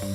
Hey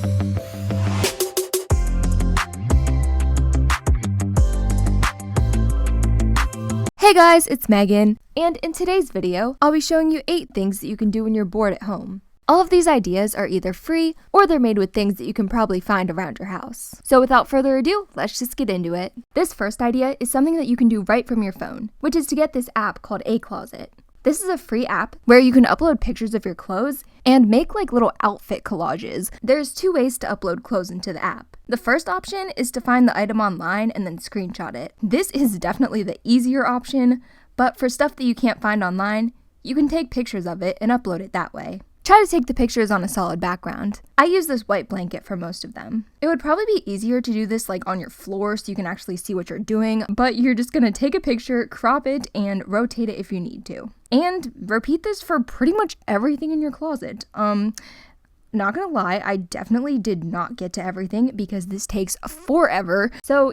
guys, it's Megan, and in today's video, I'll be showing you 8 things that you can do when you're bored at home. All of these ideas are either free, or they're made with things that you can probably find around your house. So without further ado, let's just get into it. This first idea is something that you can do right from your phone, which is to get this app called A Closet. This is a free app where you can upload pictures of your clothes and make like little outfit collages. There's 2 ways to upload clothes into the app. The first option is to find the item online and then screenshot it. This is definitely the easier option, but for stuff that you can't find online, you can take pictures of it and upload it that way. Try to take the pictures on a solid background. I use this white blanket for most of them. It would probably be easier to do this like on your floor so you can actually see what you're doing, but you're just gonna take a picture, crop it, and rotate it if you need to. And repeat this for pretty much everything in your closet. Not gonna lie, I definitely did not get to everything because this takes forever. So,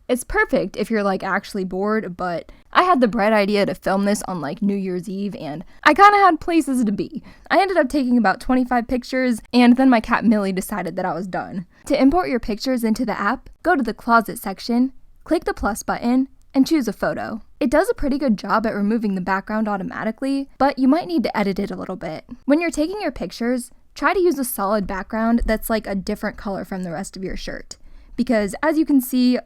it's perfect if you're like actually bored, but I had the bright idea to film this on like New Year's Eve and I kind of had places to be. I ended up taking about 25 pictures and then my cat Millie decided that I was done. To import your pictures into the app, go to the closet section, click the plus button, and choose a photo. It does a pretty good job at removing the background automatically, but you might need to edit it a little bit. When you're taking your pictures, try to use a solid background that's like a different color from the rest of your shirt. Because as you can see,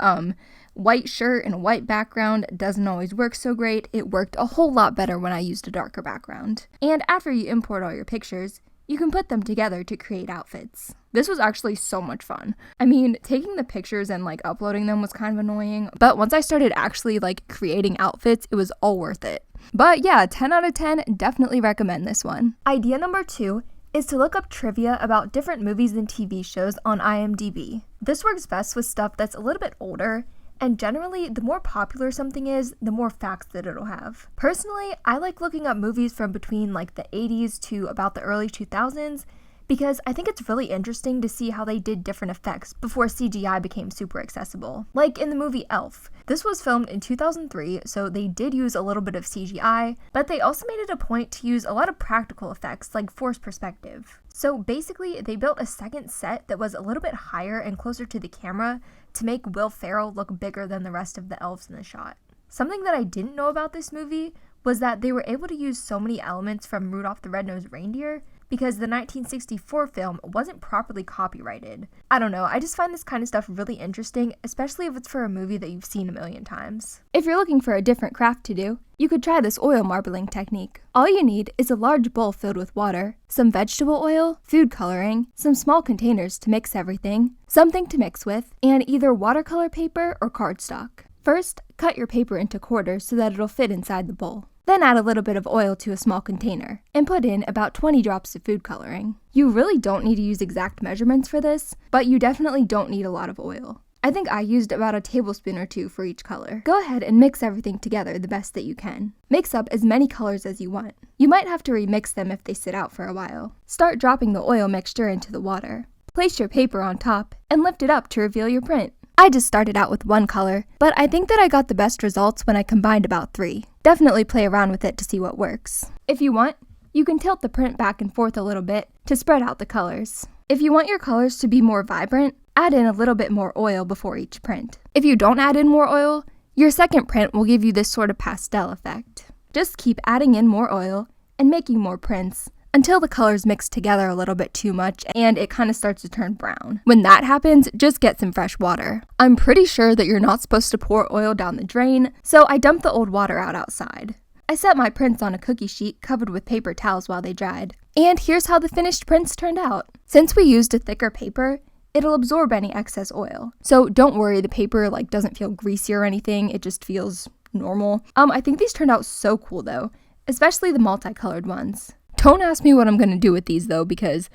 white shirt and a white background doesn't always work so great. It worked a whole lot better when I used a darker background. And after you import all your pictures, you can put them together to create outfits. This was actually so much fun. I mean, taking the pictures and like uploading them was kind of annoying, but once I started actually like creating outfits, it was all worth it. But yeah, 10 out of 10, definitely recommend this one. Idea number 2 is to look up trivia about different movies and TV shows on IMDb. This works best with stuff that's a little bit older, and generally, the more popular something is, the more facts that it'll have. Personally, I like looking up movies from between like the 80s to about the early 2000s, because I think it's really interesting to see how they did different effects before CGI became super accessible. Like in the movie Elf. This was filmed in 2003, so they did use a little bit of CGI, but they also made it a point to use a lot of practical effects like forced perspective. So basically, they built a second set that was a little bit higher and closer to the camera to make Will Ferrell look bigger than the rest of the elves in the shot. Something that I didn't know about this movie was that they were able to use so many elements from Rudolph the Red-Nosed Reindeer because the 1964 film wasn't properly copyrighted. I don't know, I just find this kind of stuff really interesting, especially if it's for a movie that you've seen a million times. If you're looking for a different craft to do, you could try this oil marbling technique. All you need is a large bowl filled with water, some vegetable oil, food coloring, some small containers to mix everything, something to mix with, and either watercolor paper or cardstock. First, cut your paper into quarters so that it'll fit inside the bowl. Then add a little bit of oil to a small container, and put in about 20 drops of food coloring. You really don't need to use exact measurements for this, but you definitely don't need a lot of oil. I think I used about a tablespoon or 2 for each color. Go ahead and mix everything together the best that you can. Mix up as many colors as you want. You might have to remix them if they sit out for a while. Start dropping the oil mixture into the water. Place your paper on top, and lift it up to reveal your print. I just started out with 1 color, but I think that I got the best results when I combined about 3. Definitely play around with it to see what works. If you want, you can tilt the print back and forth a little bit to spread out the colors. If you want your colors to be more vibrant, add in a little bit more oil before each print. If you don't add in more oil, your second print will give you this sort of pastel effect. Just keep adding in more oil and making more prints until the colors mix together a little bit too much and it kind of starts to turn brown. When that happens, just get some fresh water. I'm pretty sure that you're not supposed to pour oil down the drain, so I dumped the old water out outside. I set my prints on a cookie sheet covered with paper towels while they dried. And here's how the finished prints turned out. Since we used a thicker paper, it'll absorb any excess oil. So don't worry, the paper doesn't feel greasy or anything, it just feels normal. I think these turned out so cool though, especially the multicolored ones. Don't ask me what I'm gonna do with these though, because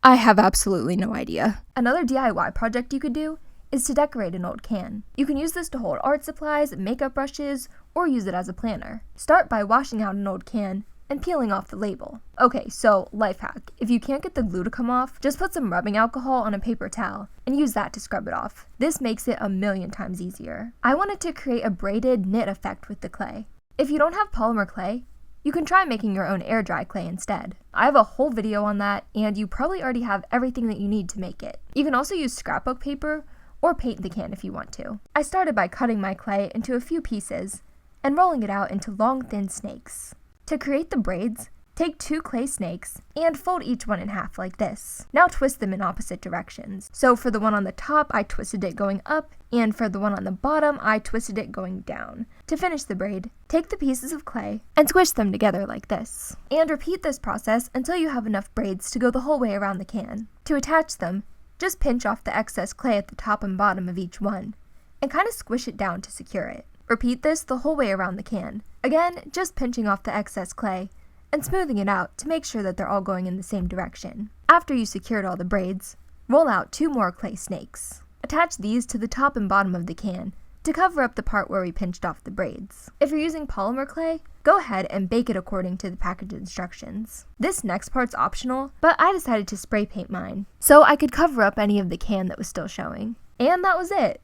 I have absolutely no idea. Another DIY project you could do is to decorate an old can. You can use this to hold art supplies, makeup brushes, or use it as a planner. Start by washing out an old can and peeling off the label. Okay, so life hack. If you can't get the glue to come off, just put some rubbing alcohol on a paper towel and use that to scrub it off. This makes it a million times easier. I wanted to create a braided knit effect with the clay. If you don't have polymer clay, you can try making your own air dry clay instead. I have a whole video on that, and you probably already have everything that you need to make it. You can also use scrapbook paper or paint the can if you want to. I started by cutting my clay into a few pieces and rolling it out into long, thin snakes. To create the braids, take 2 clay snakes and fold each one in half like this. Now twist them in opposite directions. So for the one on the top, I twisted it going up, and for the one on the bottom, I twisted it going down. To finish the braid, take the pieces of clay and squish them together like this. And repeat this process until you have enough braids to go the whole way around the can. To attach them, just pinch off the excess clay at the top and bottom of each one, and kind of squish it down to secure it. Repeat this the whole way around the can. Again, just pinching off the excess clay and smoothing it out to make sure that they're all going in the same direction. After you secured all the braids, roll out 2 more clay snakes. Attach these to the top and bottom of the can to cover up the part where we pinched off the braids. If you're using polymer clay, go ahead and bake it according to the package instructions. This next part's optional, but I decided to spray paint mine so I could cover up any of the can that was still showing. And that was it.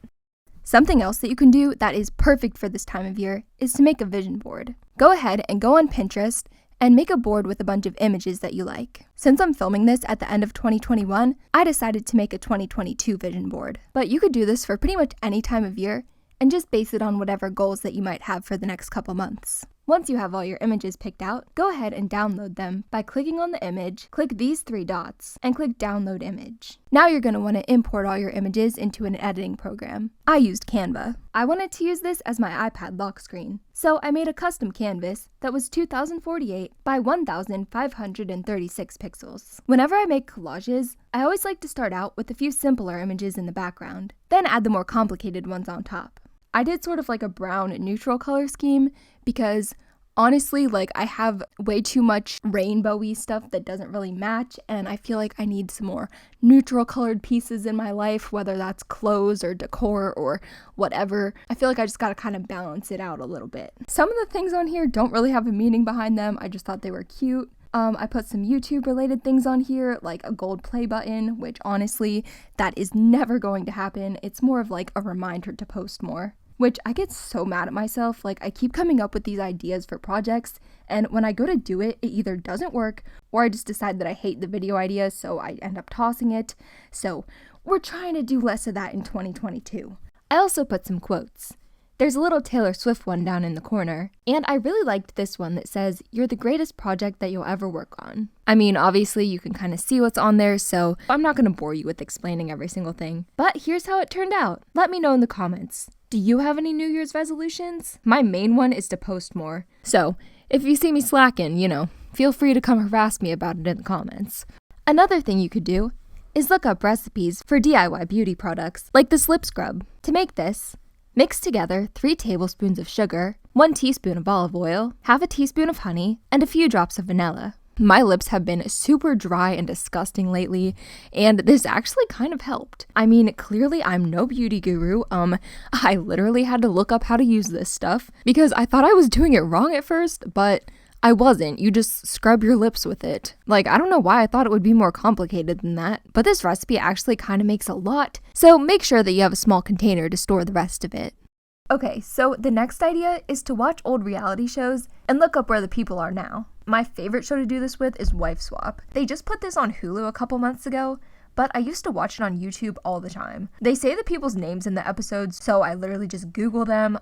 Something else that you can do that is perfect for this time of year is to make a vision board. Go ahead and go on Pinterest and make a board with a bunch of images that you like. Since I'm filming this at the end of 2021, I decided to make a 2022 vision board. But you could do this for pretty much any time of year and just base it on whatever goals that you might have for the next couple months. Once you have all your images picked out, go ahead and download them by clicking on the image, click these 3 dots, and click Download Image. Now you're going to want to import all your images into an editing program. I used Canva. I wanted to use this as my iPad lock screen, so I made a custom canvas that was 2048 by 1536 pixels. Whenever I make collages, I always like to start out with a few simpler images in the background, then add the more complicated ones on top. I did sort of like a brown neutral color scheme because honestly, I have way too much rainbowy stuff that doesn't really match, and I feel like I need some more neutral colored pieces in my life, whether that's clothes or decor or whatever. I feel like I just gotta kind of balance it out a little bit. Some of the things on here don't really have a meaning behind them. I just thought they were cute. I put some YouTube related things on here, like a gold play button, which honestly, that is never going to happen. It's more of like a reminder to post more. Which I get so mad at myself, I keep coming up with these ideas for projects, and when I go to do it, it either doesn't work, or I just decide that I hate the video idea, so I end up tossing it. So we're trying to do less of that in 2022. I also put some quotes. There's a little Taylor Swift one down in the corner, and I really liked this one that says, "You're the greatest project that you'll ever work on." I mean, obviously you can kind of see what's on there, so I'm not going to bore you with explaining every single thing. But here's how it turned out. Let me know in the comments. Do you have any New Year's resolutions? My main one is to post more. So, if you see me slacking, feel free to come harass me about it in the comments. Another thing you could do is look up recipes for DIY beauty products, like this lip scrub. To make this, mix together 3 tablespoons of sugar, 1 teaspoon of olive oil, half a teaspoon of honey, and a few drops of vanilla. My lips have been super dry and disgusting lately, and this actually kind of helped. I mean, clearly I'm no beauty guru. I literally had to look up how to use this stuff because I thought I was doing it wrong at first, but I wasn't. You just scrub your lips with it. I don't know why I thought it would be more complicated than that, but this recipe actually kind of makes a lot, so make sure that you have a small container to store the rest of it. Okay, so the next idea is to watch old reality shows and look up where the people are now. My favorite show to do this with is Wife Swap. They just put this on Hulu a couple months ago, but I used to watch it on YouTube all the time. They say the people's names in the episodes, so I literally just Google them.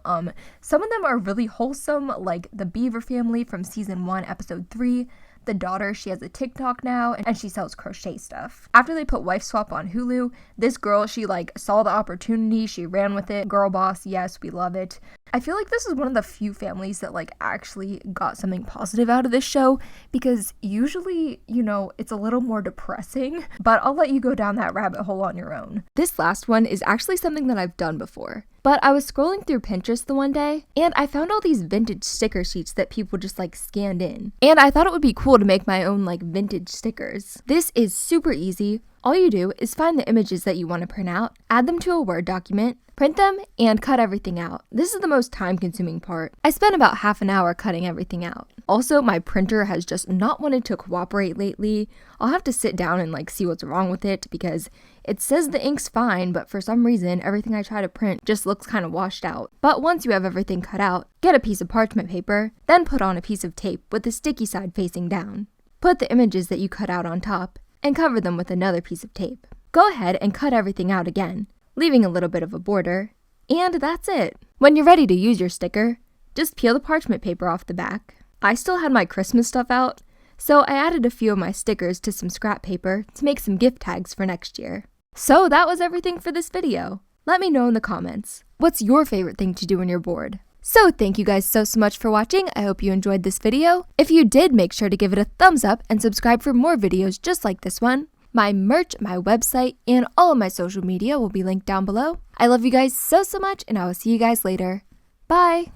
Some of them are really wholesome, like the Beaver family from season 1, episode 3. The daughter, she has a TikTok now, and she sells crochet stuff. After they put Wife Swap on Hulu, this girl, she saw the opportunity, she ran with it. Girl boss, yes, we love it. I feel like this is one of the few families that actually got something positive out of this show, because usually, it's a little more depressing, but I'll let you go down that rabbit hole on your own. This last one is actually something that I've done before. But I was scrolling through Pinterest the one day, and I found all these vintage sticker sheets that people just scanned in. And I thought it would be cool to make my own vintage stickers. This is super easy. All you do is find the images that you want to print out, add them to a Word document, print them, and cut everything out. This is the most time-consuming part. I spent about half an hour cutting everything out. Also, my printer has just not wanted to cooperate lately. I'll have to sit down and see what's wrong with it because it says the ink's fine, but for some reason, everything I try to print just looks kind of washed out. But once you have everything cut out, get a piece of parchment paper, then put on a piece of tape with the sticky side facing down. Put the images that you cut out on top and cover them with another piece of tape. Go ahead and cut everything out again, leaving a little bit of a border, and that's it. When you're ready to use your sticker, just peel the parchment paper off the back. I still had my Christmas stuff out, so I added a few of my stickers to some scrap paper to make some gift tags for next year. So that was everything for this video. Let me know in the comments, what's your favorite thing to do when you're bored? So thank you guys so much for watching. I hope you enjoyed this video. If you did, make sure to give it a thumbs up and subscribe for more videos just like this one. My merch, my website, and all of my social media will be linked down below. I love you guys so much, and I will see you guys later. Bye!